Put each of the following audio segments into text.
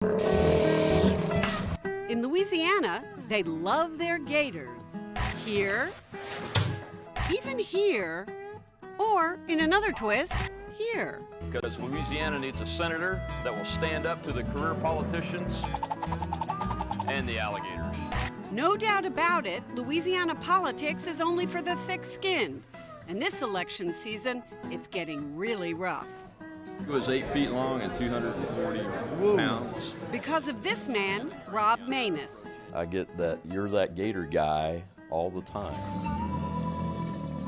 In Louisiana, they love their gators. Here, even here, or in another twist, here. Because Louisiana needs a senator that will stand up to the career politicians and the alligators. No doubt about it, Louisiana politics is only for the thick-skinned. And this election season, it's getting really rough. He was 8 feet long and 240 pounds. Because of this man, Rob Maness. I get that you're that gator guy all the time.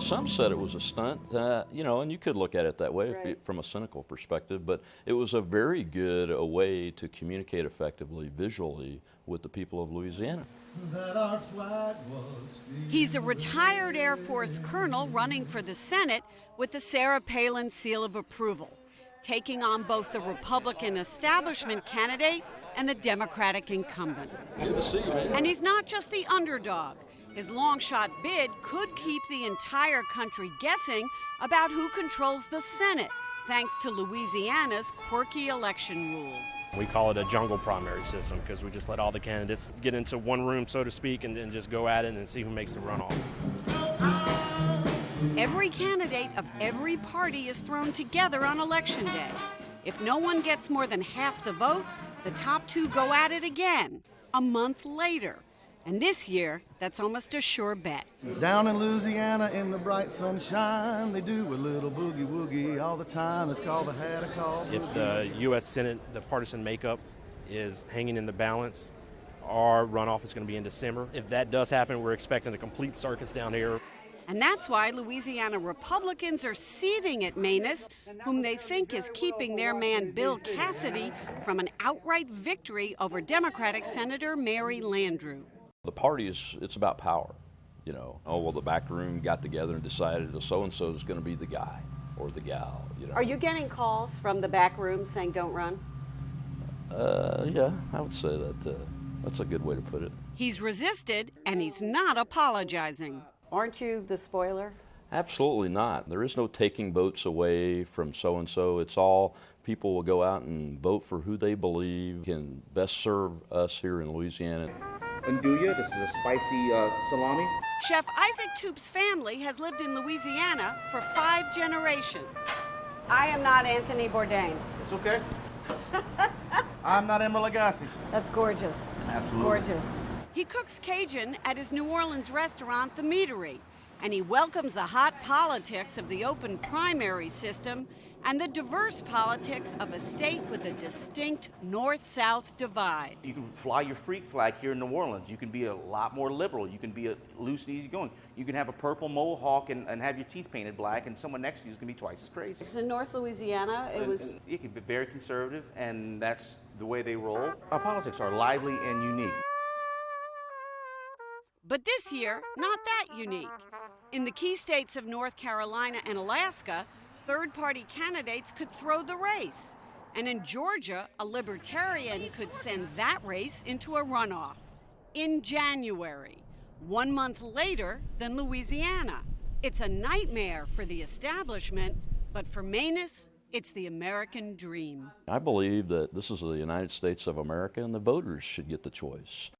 Some said it was a stunt, and you could look at it that way from a cynical perspective, but it was a very good way to communicate effectively visually with the people of Louisiana. He's a retired Air Force colonel running for the Senate with the Sarah Palin seal of approval, taking on both the Republican establishment candidate and the Democratic incumbent. Good to see you, man. And he's not just the underdog. His long-shot bid could keep the entire country guessing about who controls the Senate, thanks to Louisiana's quirky election rules. We call it a jungle primary system because we just let all the candidates get into one room, so to speak, and then just go at it and see who makes the runoff. Every candidate of every party is thrown together on Election Day. If no one gets more than half the vote, the top two go at it again, a month later. And this year, that's almost a sure bet. Down in Louisiana in the bright sunshine, they do a little boogie-woogie all the time. It's called the Haddock. If the U.S. Senate, the partisan makeup, is hanging in the balance, our runoff is going to be in December. If that does happen, we're expecting a complete circus down here. And that's why Louisiana Republicans are seething at Maness, whom they think is keeping their man Bill Cassidy from an outright victory over Democratic Senator Mary Landrieu. The party it's about power, the back room got together and decided that so-and-so is going to be the guy or the gal, Are you getting calls from the back room saying don't run? Yeah, I would say that's a good way to put it. He's resisted, and he's not apologizing. Aren't you the spoiler? Absolutely not. There is no taking votes away from so-and-so. It's all people will go out and vote for who they believe can best serve us here in Louisiana. Andouille, this is a spicy salami. Chef Isaac Toop's family has lived in Louisiana for 5 generations. I am not Anthony Bourdain. It's okay. I'm not Emeril Lagasse. That's gorgeous. Absolutely. Gorgeous. He cooks Cajun at his New Orleans restaurant, The Meadery, and he welcomes the hot politics of the open primary system and the diverse politics of a state with a distinct north-south divide. You can fly your freak flag here in New Orleans. You can be a lot more liberal. You can be a loose and easygoing. You can have a purple mohawk and have your teeth painted black, and someone next to you is going to be twice as crazy. In North Louisiana, it can be very conservative, and that's the way they roll. Our politics are lively and unique. But this year, not that unique. In the key states of North Carolina and Alaska, third-party candidates could throw the race. And in Georgia, a libertarian could send that race into a runoff in January, 1 month later than Louisiana. It's a nightmare for the establishment, but for Maness, it's the American dream. I believe that this is the United States of America and the voters should get the choice.